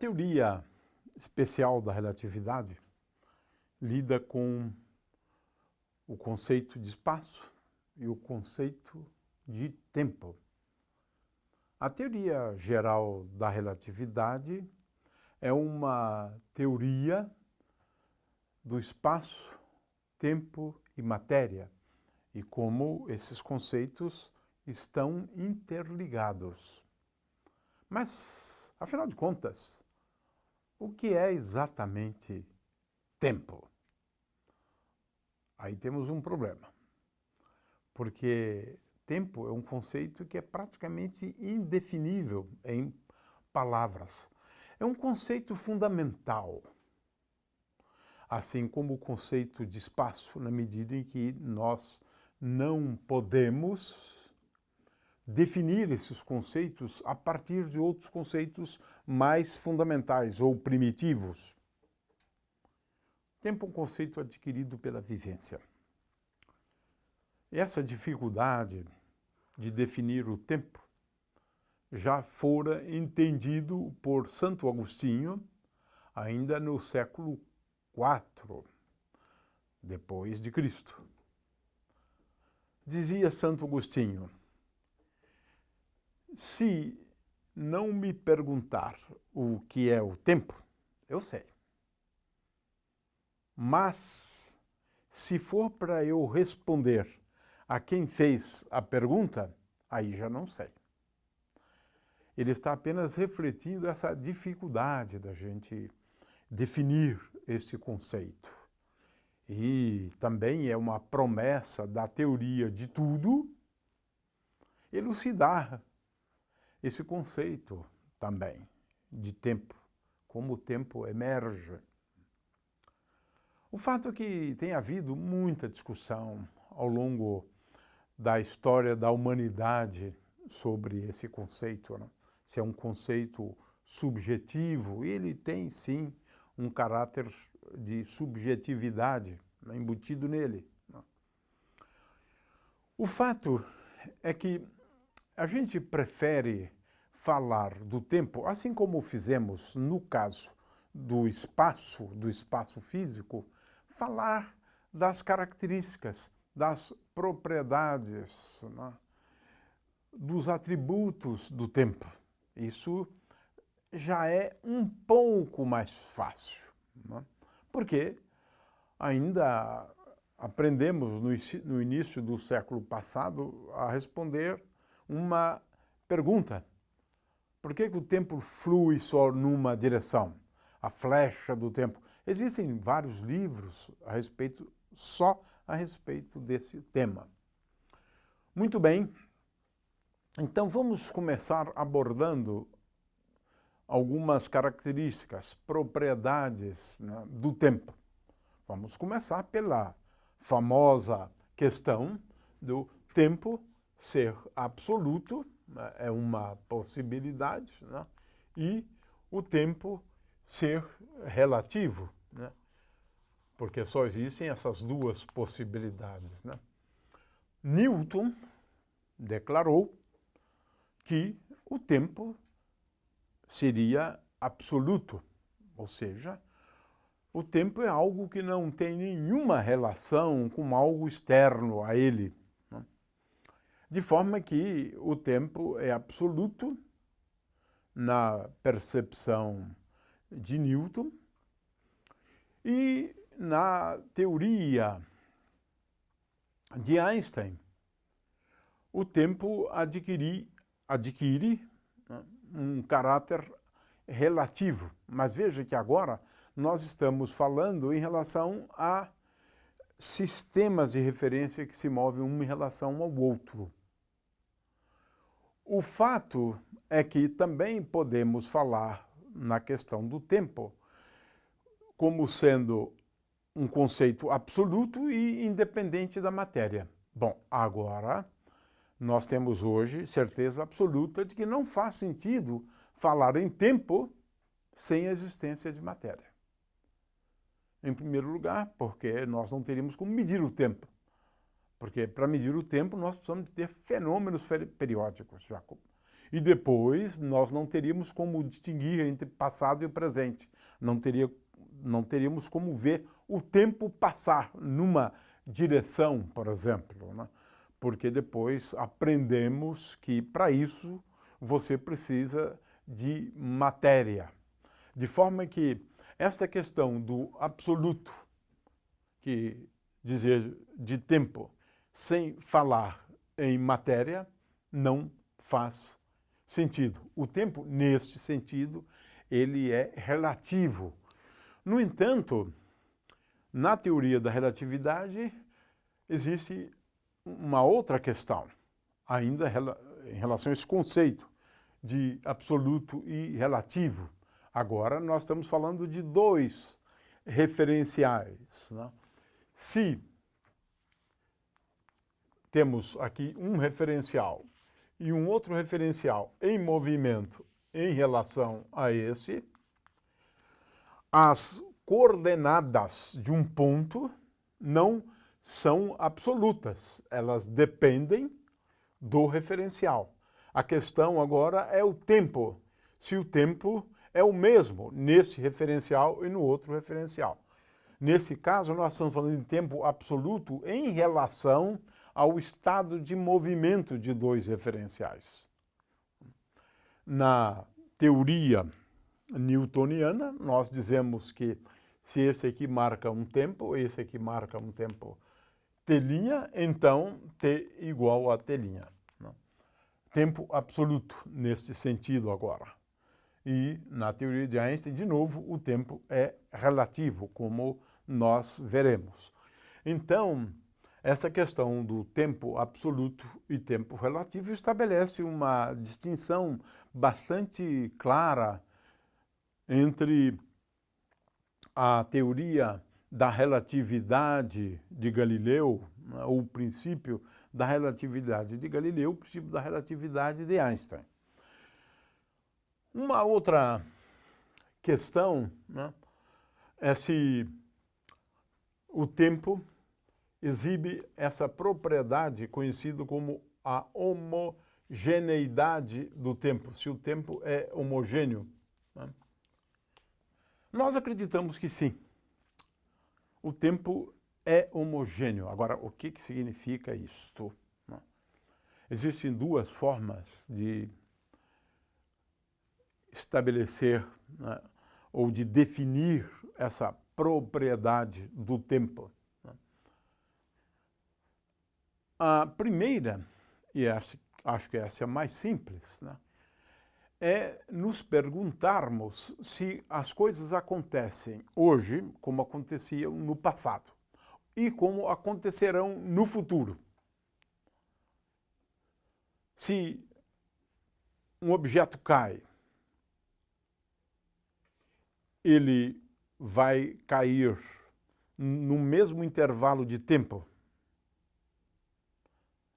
teoria especial da relatividade lida com o conceito de espaço e o conceito de tempo. A teoria geral da relatividade é uma teoria do espaço, tempo e matéria, e como esses conceitos estão interligados. Mas, afinal de contas, o que é exatamente tempo? Aí temos um problema, porque tempo é um conceito que é praticamente indefinível em palavras. É um conceito fundamental, assim como o conceito de espaço, na medida em que nós não podemos definir esses conceitos a partir de outros conceitos mais fundamentais ou primitivos. Tempo é um conceito adquirido pela vivência. Essa dificuldade de definir o tempo já fora entendido por Santo Agostinho ainda no século IV depois de Cristo. Dizia Santo Agostinho: se não me perguntar o que é o tempo, eu sei. Mas, se for para eu responder a quem fez a pergunta, aí já não sei. Ele está apenas refletindo essa dificuldade da gente definir esse conceito. E também é uma promessa da teoria de tudo elucidar esse conceito também de tempo, como o tempo emerge. O fato é que tem havido muita discussão ao longo da história da humanidade sobre esse conceito, né? Se é um conceito subjetivo, ele tem sim um caráter de subjetividade, né, embutido nele, né? O fato é que a gente prefere falar do tempo, assim como fizemos no caso do espaço físico, falar das características, das propriedades, né, dos atributos do tempo. Isso já é um pouco mais fácil, né? Porque ainda aprendemos no início do século passado a responder uma pergunta: por que o tempo flui só numa direção? A flecha do tempo. Existem vários livros só a respeito desse tema. Muito bem, então vamos começar abordando algumas características, propriedades, né, do tempo. Vamos começar pela famosa questão do tempo ser absoluto, né, é uma possibilidade, né, e o tempo ser relativo, né, porque só existem essas duas possibilidades, né? Newton declarou que o tempo seria absoluto, ou seja, o tempo é algo que não tem nenhuma relação com algo externo a ele, né? De forma que o tempo é absoluto na percepção de Newton e na teoria de Einstein, o tempo adquire, né, um caráter relativo. Mas veja que agora nós estamos falando em relação a sistemas de referência que se movem um em relação ao outro. O fato é que também podemos falar na questão do tempo como sendo um conceito absoluto e independente da matéria. Bom, agora nós temos hoje certeza absoluta de que não faz sentido falar em tempo sem a existência de matéria. Em primeiro lugar, porque nós não teríamos como medir o tempo. Porque para medir o tempo nós precisamos ter fenômenos periódicos, Jacob. E depois nós não teríamos como distinguir entre passado e presente. Não teríamos como ver o tempo passar numa direção, por exemplo, né? Porque depois aprendemos que para isso você precisa de matéria. De forma que essa questão do absoluto, que dizer de tempo, sem falar em matéria, não faz sentido. O tempo, neste sentido, ele é relativo. No entanto, na teoria da relatividade, existe uma outra questão, ainda em relação a esse conceito de absoluto e relativo. Agora nós estamos falando de dois referenciais, né? Se temos aqui um referencial e um outro referencial em movimento em relação a esse, as coordenadas de um ponto não são absolutas, elas dependem do referencial. A questão agora é o tempo, se o tempo é o mesmo nesse referencial e no outro referencial. Nesse caso, nós estamos falando de tempo absoluto em relação ao estado de movimento de dois referenciais. Na teoria newtoniana, nós dizemos que se esse aqui marca um tempo, esse aqui marca um tempo t', então t igual a t'. Tempo absoluto neste sentido agora. E na teoria de Einstein, de novo, o tempo é relativo, como nós veremos. Então, essa questão do tempo absoluto e tempo relativo estabelece uma distinção bastante clara entre a teoria da relatividade de Galileu, ou o princípio da relatividade de Galileu, o princípio da relatividade de Einstein. Uma outra questão, né, é se o tempo exibe essa propriedade conhecida como a homogeneidade do tempo, se o tempo é homogêneo, né? Nós acreditamos que sim. O tempo é homogêneo. Agora, o que significa isto? Existem duas formas de estabelecer, né, ou de definir essa propriedade do tempo. A primeira, e acho que essa é a mais simples, né, é nos perguntarmos se as coisas acontecem hoje como aconteciam no passado e como acontecerão no futuro. Se um objeto cai, ele vai cair no mesmo intervalo de tempo.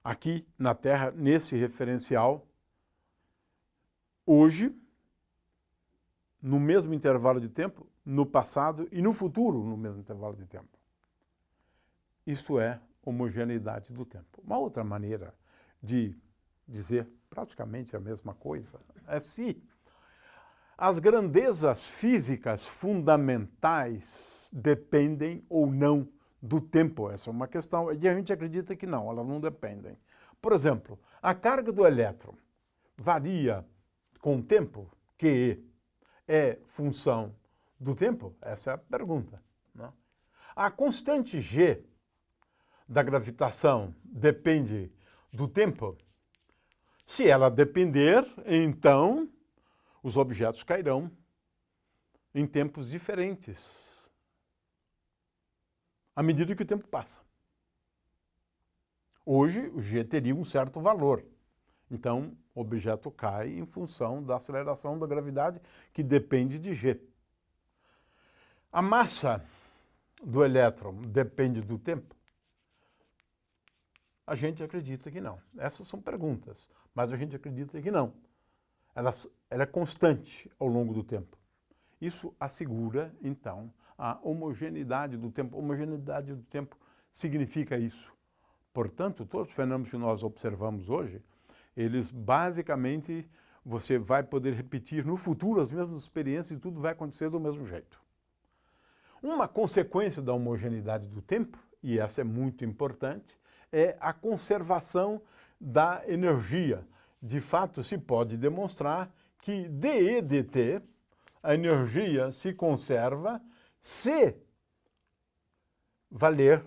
Aqui na Terra, nesse referencial, hoje, no mesmo intervalo de tempo, no passado e no futuro, no mesmo intervalo de tempo. Isso é homogeneidade do tempo. Uma outra maneira de dizer praticamente a mesma coisa é se as grandezas físicas fundamentais dependem ou não do tempo. Essa é uma questão, e a gente acredita que não, elas não dependem. Por exemplo, a carga do elétron varia com o tempo, que é função do tempo? Essa é a pergunta, né? A constante G da gravitação depende do tempo? Se ela depender, então os objetos cairão em tempos diferentes, à medida que o tempo passa. Hoje, o G teria um certo valor. Então, o objeto cai em função da aceleração da gravidade, que depende de G. A massa do elétron depende do tempo? A gente acredita que não. Essas são perguntas, mas a gente acredita que não. Ela é constante ao longo do tempo. Isso assegura, então, a homogeneidade do tempo. Homogeneidade do tempo significa isso. Portanto, todos os fenômenos que nós observamos hoje, eles basicamente você vai poder repetir no futuro as mesmas experiências e tudo vai acontecer do mesmo jeito. Uma consequência da homogeneidade do tempo, e essa é muito importante, é a conservação da energia. De fato, se pode demonstrar que dE dt, a energia se conserva se valer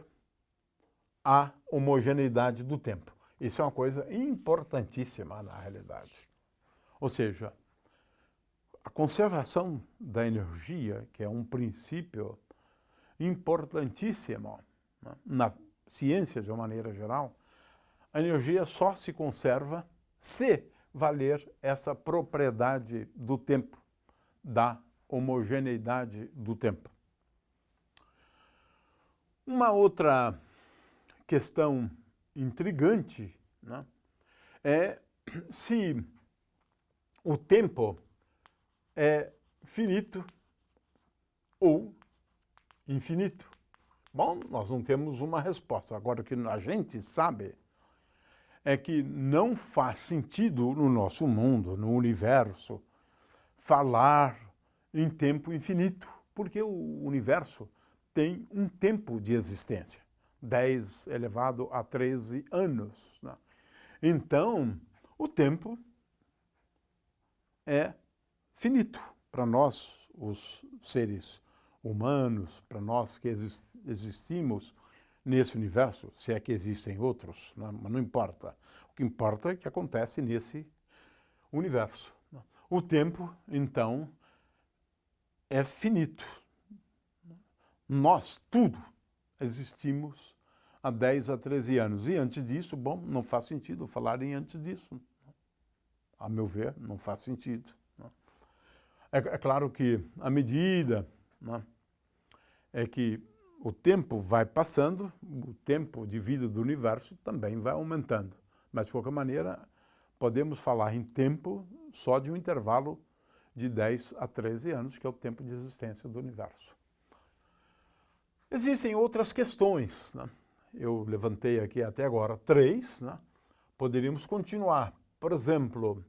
a homogeneidade do tempo. Isso é uma coisa importantíssima na realidade. Ou seja, a conservação da energia, que é um princípio importantíssimo, né, na ciência de uma maneira geral, a energia só se conserva se valer essa propriedade do tempo, da homogeneidade do tempo. Uma outra questão intrigante, né, é se o tempo é finito ou infinito. Bom, nós não temos uma resposta. Agora, o que a gente sabe é que não faz sentido no nosso mundo, no universo, falar em tempo infinito, porque o universo tem um tempo de existência, 10 elevado a 13 anos. Né? Então, o tempo é finito para nós, os seres humanos, para nós que existimos nesse universo, se é que existem outros, né? Mas não importa. O que importa é o que acontece nesse universo. O tempo, então, é finito. Nós, tudo, existimos há 10 a 13 anos. E antes disso, bom, não faz sentido falar em antes disso. A meu ver, não faz sentido. É claro que, à medida, né, é que o tempo vai passando, o tempo de vida do universo também vai aumentando. Mas, de qualquer maneira, podemos falar em tempo só de um intervalo de 10 a 13 anos, que é o tempo de existência do universo. Existem outras questões, né? Eu levantei aqui até agora 3, né? Poderíamos continuar. Por exemplo,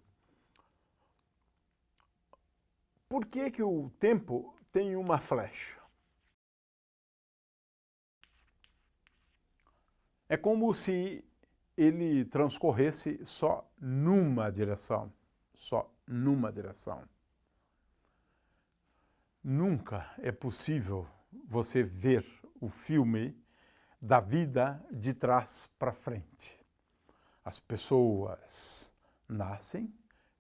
por que o tempo tem uma flecha? É como se ele transcorresse só numa direção. Só numa direção. Nunca é possível você ver o filme da vida de trás para frente. As pessoas nascem,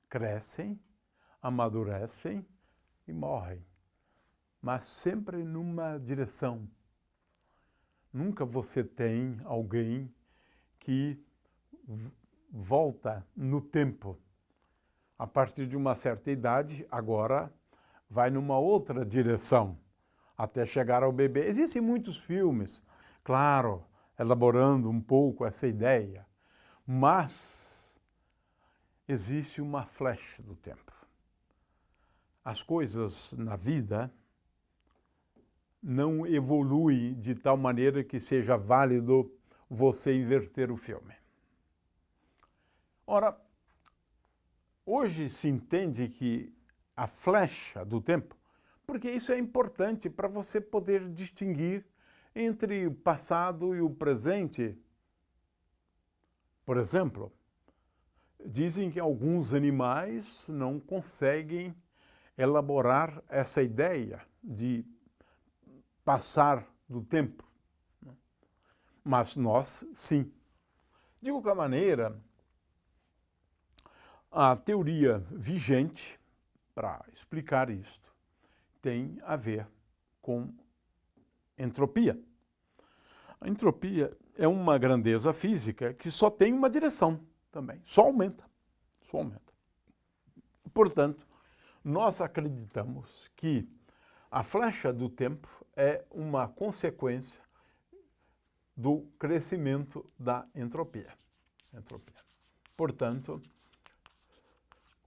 crescem, amadurecem e morrem, mas sempre numa direção. Nunca você tem alguém que volta no tempo. A partir de uma certa idade, agora vai numa outra direção, até chegar ao bebê. Existem muitos filmes, claro, elaborando um pouco essa ideia, mas existe uma flecha do tempo. As coisas na vida não evoluem de tal maneira que seja válido você inverter o filme. Ora, hoje se entende que a flecha do tempo, porque isso é importante para você poder distinguir entre o passado e o presente. Por exemplo, dizem que alguns animais não conseguem elaborar essa ideia de passar do tempo, mas nós, sim. De qualquer maneira, a teoria vigente para explicar isto tem a ver com entropia. A entropia é uma grandeza física que só tem uma direção também, só aumenta, só aumenta. Portanto, nós acreditamos que a flecha do tempo é uma consequência do crescimento da entropia. Portanto,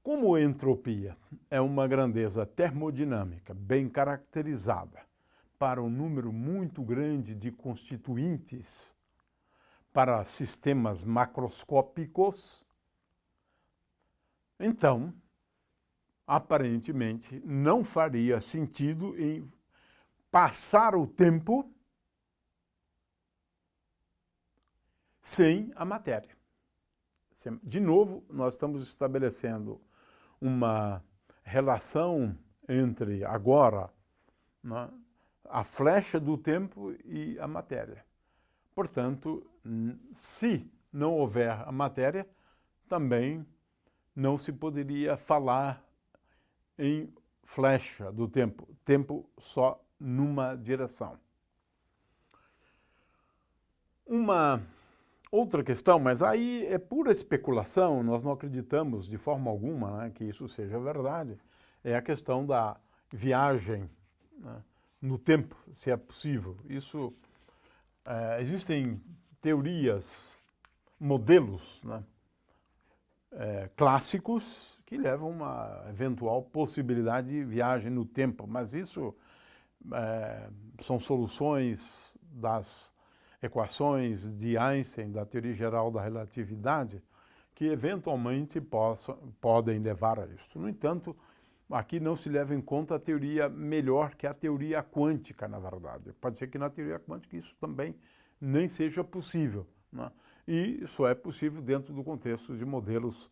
como a entropia é uma grandeza termodinâmica bem caracterizada para um número muito grande de constituintes para sistemas macroscópicos, então aparentemente não faria sentido em passar o tempo sem a matéria. De novo, nós estamos estabelecendo uma relação entre agora, né, a flecha do tempo e a matéria. Portanto, se não houver a matéria, também não se poderia falar em flecha do tempo, tempo só numa direção. Uma outra questão, mas aí é pura especulação, nós não acreditamos de forma alguma, né, que isso seja verdade, é a questão da viagem, né, no tempo, se é possível. Isso, existem teorias, modelos, né, clássicos que levam a uma eventual possibilidade de viagem no tempo, mas isso são soluções das equações de Einstein, da teoria geral da relatividade, que eventualmente podem levar a isso. No entanto, aqui não se leva em conta a teoria melhor, que é a teoria quântica, na verdade. Pode ser que na teoria quântica isso também nem seja possível, né? E só é possível dentro do contexto de modelos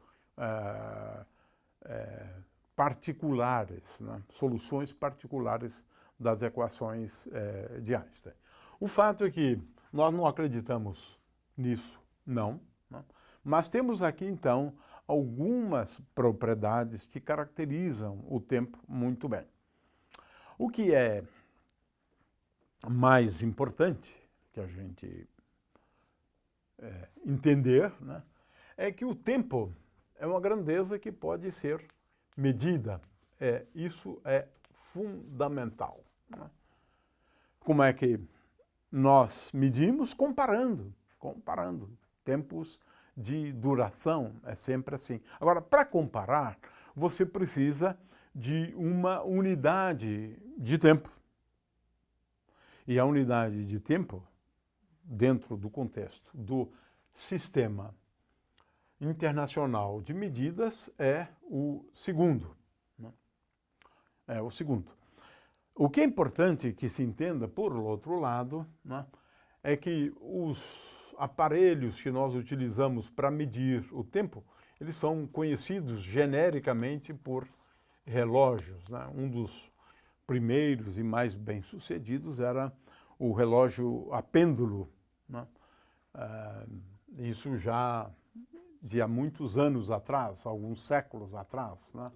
particulares, né? Soluções particulares das equações de Einstein. O fato é que nós não acreditamos nisso, não, né? Mas temos aqui, então, algumas propriedades que caracterizam o tempo muito bem. O que é mais importante que a gente entender, né, é que o tempo é uma grandeza que pode ser medida. Isso é fundamental, né? Como é que nós medimos? Comparando tempos de duração, é sempre assim. Agora, para comparar, você precisa de uma unidade de tempo. E a unidade de tempo, dentro do contexto do Sistema Internacional de Medidas, é o segundo, né? É o segundo. O que é importante que se entenda, por outro lado, né, é que os aparelhos que nós utilizamos para medir o tempo, eles são conhecidos genericamente por relógios, né? Um dos primeiros e mais bem-sucedidos era o relógio a pêndulo, né? Isso já de há muitos anos atrás, alguns séculos atrás, né?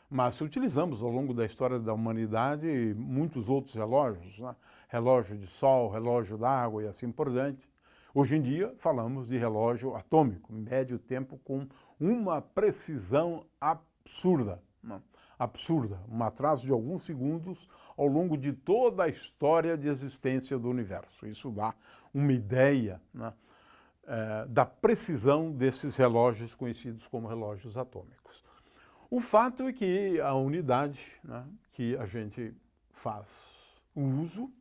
Mas utilizamos ao longo da história da humanidade muitos outros relógios, né? Relógio de sol, relógio d'água e assim por diante. Hoje em dia falamos de relógio atômico, mede o tempo com uma precisão absurda, né? Absurda, um atraso de alguns segundos ao longo de toda a história de existência do universo. Isso dá uma ideia, né, da precisão desses relógios conhecidos como relógios atômicos. O fato é que a unidade, né, que a gente faz o uso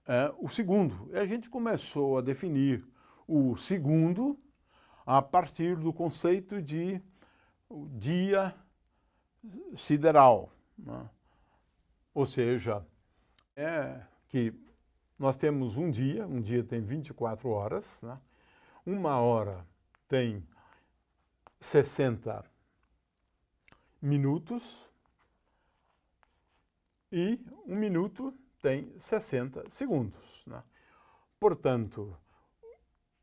é o segundo. E a gente começou a definir o segundo a partir do conceito de dia sideral, né? Ou seja, que nós temos um dia tem 24 horas, né? Uma hora tem 60 minutos e um minuto tem 60 segundos, né? Portanto,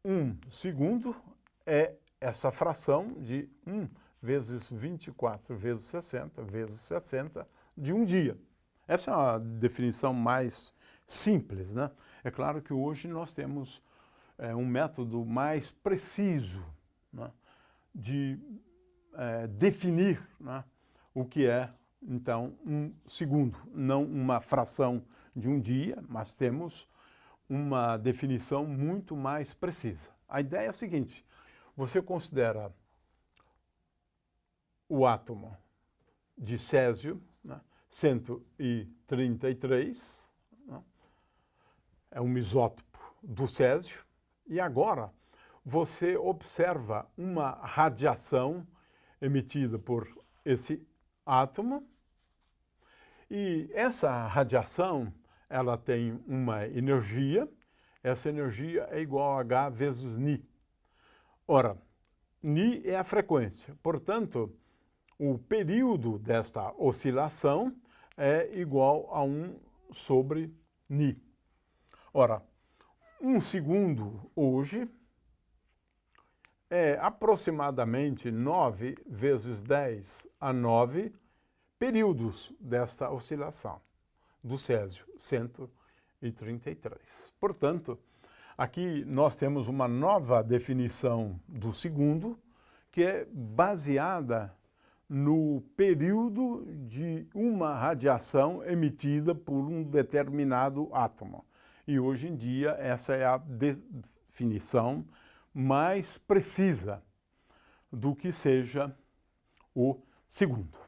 um segundo é essa fração de 1 vezes 24 vezes 60 de um dia. Essa é a definição mais simples, né? É claro que hoje nós temos um método mais preciso, né, de definir, né, o que é, então, um segundo. Não uma fração de um dia, mas temos uma definição muito mais precisa. A ideia é a seguinte: você considera o átomo de césio, né, 133, né, é um isótopo do césio, e agora você observa uma radiação emitida por esse átomo, e essa radiação ela tem uma energia, essa energia é igual a H vezes Ni. Ora, Ni é a frequência, portanto, o período desta oscilação é igual a 1 sobre Ni. Ora, 1 segundo hoje é aproximadamente 9 vezes 10 a 9 períodos desta oscilação do Césio, 133. Portanto, aqui nós temos uma nova definição do segundo, que é baseada no período de uma radiação emitida por um determinado átomo. E hoje em dia essa é a definição mais precisa do que seja o segundo.